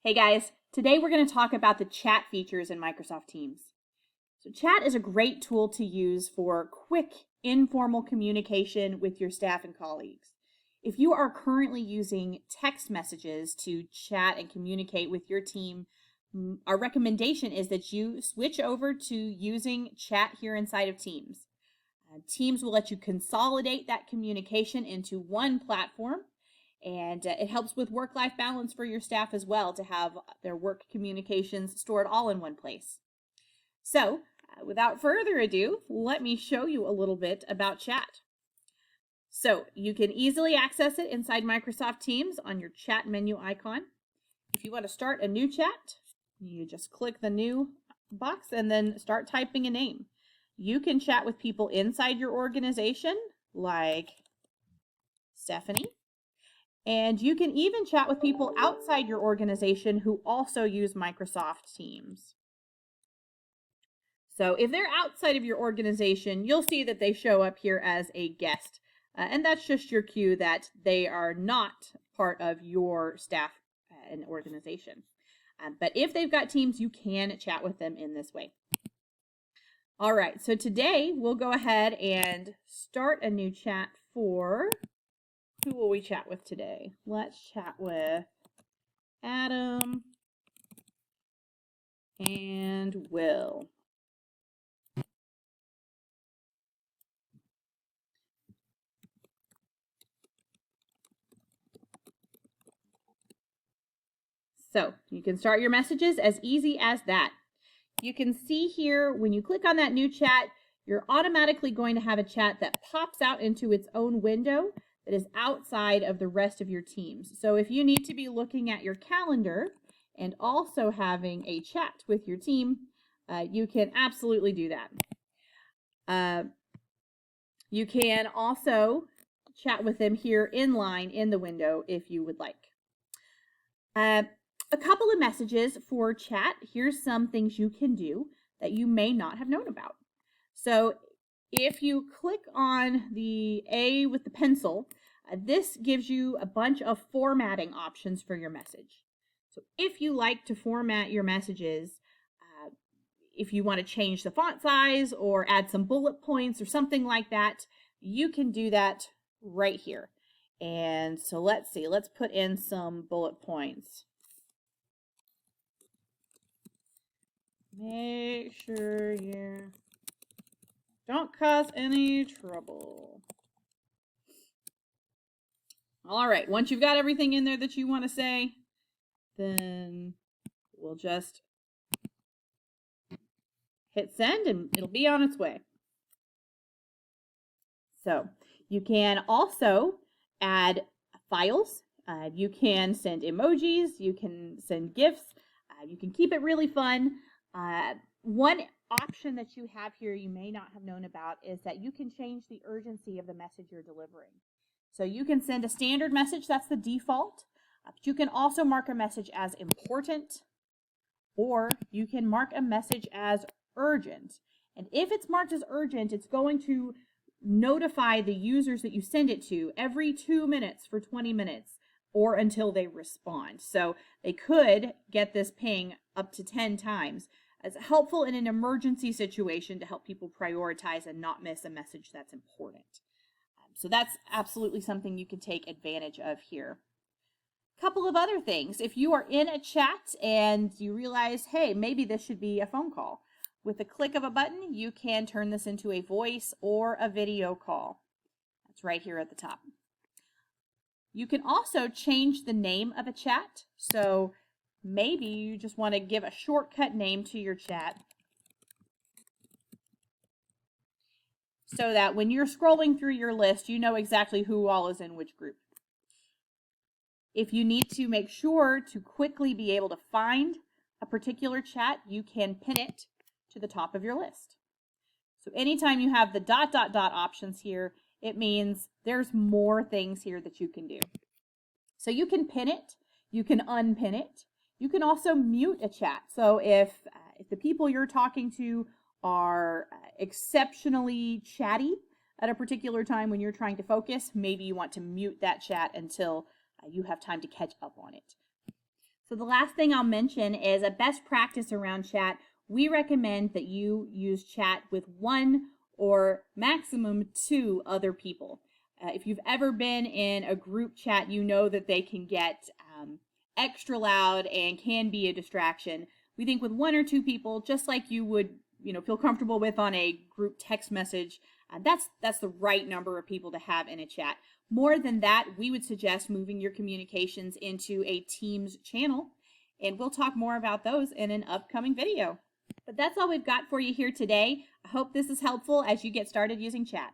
Hey guys, today we're going to talk about the chat features in Microsoft Teams. So chat is a great tool to use for quick, informal communication with your staff and colleagues. If you are currently using text messages to chat and communicate with your team, our recommendation is that you switch over to using chat here inside of Teams. Teams will let you consolidate that communication into one platform. And it helps with work-life balance for your staff as well to have their work communications stored all in one place. So, without further ado, let me show you a little bit about chat. So, you can easily access it inside Microsoft Teams on your chat menu icon. If you want to start a new chat, you just click the new box and then start typing a name. You can chat with people inside your organization, like Stephanie. And you can even chat with people outside your organization who also use Microsoft Teams. So if they're outside of your organization, you'll see that they show up here as a guest. And that's just your cue that they are not part of your staff and organization. But if they've got Teams, you can chat with them in this way. All right, so today we'll go ahead and start a new chat for... Who will we chat with today? Let's chat with Adam and Will. So you can start your messages as easy as that. You can see here when you click on that new chat, you're automatically going to have a chat that pops out into its own window that is outside of the rest of your teams. So if you need to be looking at your calendar and also having a chat with your team, you can absolutely do that. You can also chat with them here in line in the window if you would like. A couple of messages for chat. Here's some things you can do that you may not have known about. So if you click on the A with the pencil, this gives you a bunch of formatting options for your message. So if you like to format your messages, if you want to change the font size or add some bullet points or something like that, you can do that right here. And so let's see, let's put in some bullet points. Make sure you don't cause any trouble. All right, once you've got everything in there that you want to say, then we'll just hit send and it'll be on its way. So you can also add files. You can send emojis. You can send GIFs. You can keep it really fun. One option that you have here you may not have known about is that you can change the urgency of the message you're delivering. So you can send a standard message, that's the default, but you can also mark a message as important, or you can mark a message as urgent. And if it's marked as urgent, it's going to notify the users that you send it to every 2 minutes for 20 minutes or until they respond. So they could get this ping up to 10 times. It's helpful in an emergency situation to help people prioritize and not miss a message that's important. So that's absolutely something you can take advantage of here. A couple of other things. If you are in a chat and you realize, hey, maybe this should be a phone call, with a click of a button, you can turn this into a voice or a video call. That's right here at the top. You can also change the name of a chat. So maybe you just want to give a shortcut name to your chat so that when you're scrolling through your list, you know exactly who all is in which group. If you need to make sure to quickly be able to find a particular chat, you can pin it to the top of your list. So anytime you have the ... options here, it means there's more things here that you can do. So you can pin it, you can unpin it, you can also mute a chat. So if the people you're talking to are exceptionally chatty at a particular time when you're trying to focus, maybe you want to mute that chat until you have time to catch up on it. So the last thing I'll mention is a best practice around chat. We recommend that you use chat with one or maximum two other people. If you've ever been in a group chat, you know that they can get extra loud and can be a distraction. We think with one or two people, just like you would, feel comfortable with on a group text message, that's the right number of people to have in a chat. More than that, we would suggest moving your communications into a Teams channel, and we'll talk more about those in an upcoming video. But that's all we've got for you here today. I hope this is helpful as you get started using chat.